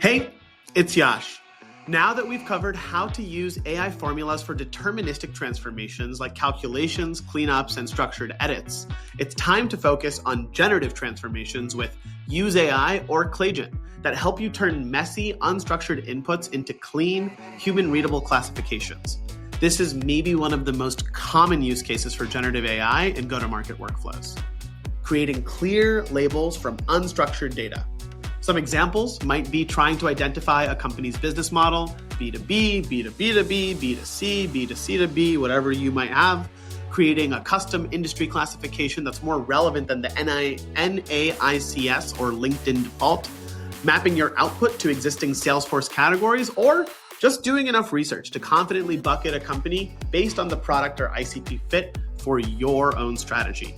Hey, it's Yash. Now that we've covered how to use AI formulas for deterministic transformations like calculations, cleanups, and structured edits, it's time to focus on generative transformations with Use AI or Klagen that help you turn messy, unstructured inputs into clean, human-readable classifications. This is maybe one of the most common use cases for generative AI in go-to-market workflows. Creating clear labels from unstructured data. Some examples might be trying to identify a company's business model, B2B, B2B2B, B2C, B2C2B, whatever you might have, creating a custom industry classification that's more relevant than the NAICS or LinkedIn default, mapping your output to existing Salesforce categories, or just doing enough research to confidently bucket a company based on the product or ICP fit for your own strategy.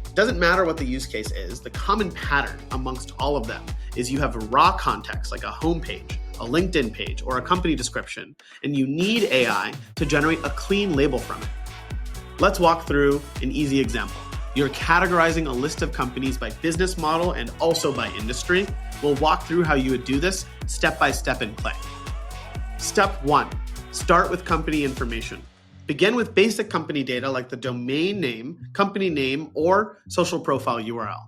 It doesn't matter what the use case is, the common pattern amongst all of them is you have raw context like a homepage, a LinkedIn page, or a company description, and you need AI to generate a clean label from it. Let's walk through an easy example. You're categorizing a list of companies by business model and also by industry. We'll walk through how you would do this step by step in Clay. Step 1, start with company information. Begin with basic company data like the domain name, company name, or social profile URL.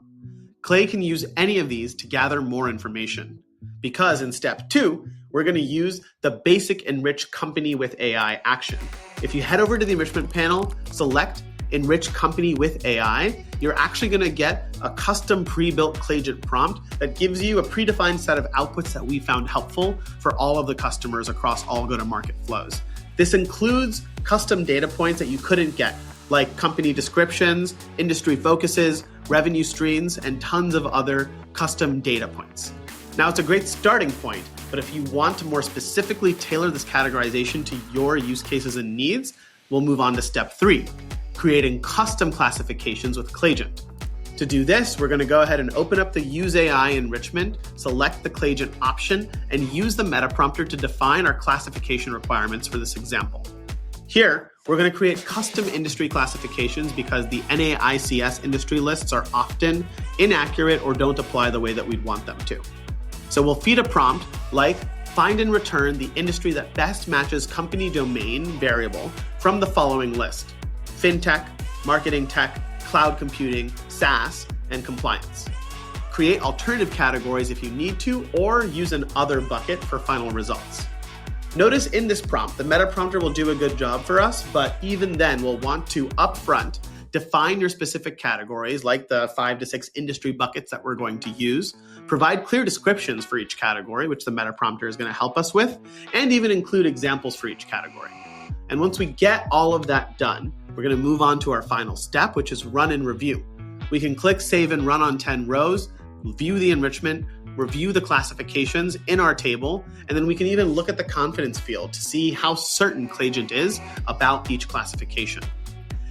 Clay can use any of these to gather more information. Because in step 2, we're going to use the basic Enrich Company with AI action. If you head over to the enrichment panel, select Enrich Company with AI, you're actually going to get a custom pre-built Klagen prompt that gives you a predefined set of outputs that we found helpful for all of the customers across all go-to-market flows. This includes custom data points that you couldn't get, like company descriptions, industry focuses, revenue streams, and tons of other custom data points. Now, it's a great starting point, but if you want to more specifically tailor this categorization to your use cases and needs, we'll move on to step 3, creating custom classifications with Klagen. To do this, we're going to go ahead and open up the Use AI enrichment, select the Klagen option, and use the Meta Prompter to define our classification requirements for this example. Here, we're going to create custom industry classifications because the NAICS industry lists are often inaccurate or don't apply the way that we'd want them to. So we'll feed a prompt like find and return the industry that best matches company domain variable from the following list: fintech, marketing tech, cloud computing, SaaS, and compliance. Create alternative categories if you need to, or use an other bucket for final results. Notice in this prompt, the Meta Prompter will do a good job for us, but even then we'll want to upfront define your specific categories like the 5 to 6 industry buckets that we're going to use, provide clear descriptions for each category, which the Meta Prompter is going to help us with, and even include examples for each category. And once we get all of that done, we're going to move on to our final step, which is run and review. We can click save and run on 10 rows, view the enrichment, review the classifications in our table, and then we can even look at the confidence field to see how certain Klagen is about each classification.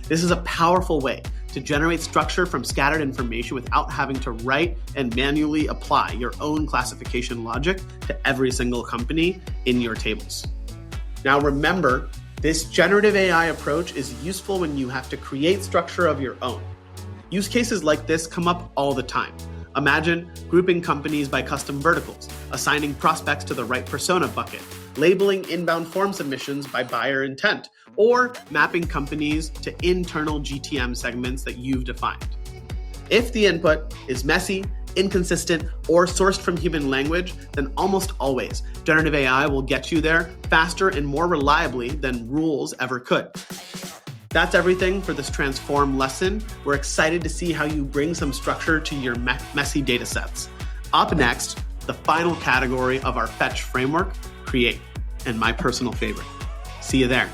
This is a powerful way to generate structure from scattered information without having to write and manually apply your own classification logic to every single company in your tables. Now remember, this generative AI approach is useful when you have to create structure of your own. Use cases like this come up all the time. Imagine grouping companies by custom verticals, assigning prospects to the right persona bucket, labeling inbound form submissions by buyer intent, or mapping companies to internal GTM segments that you've defined. If the input is messy, inconsistent, or sourced from human language, then almost always generative AI will get you there faster and more reliably than rules ever could. That's everything for this transform lesson. We're excited to see how you bring some structure to your messy data sets. Up next, the final category of our Fetch framework, create, and my personal favorite. See you there.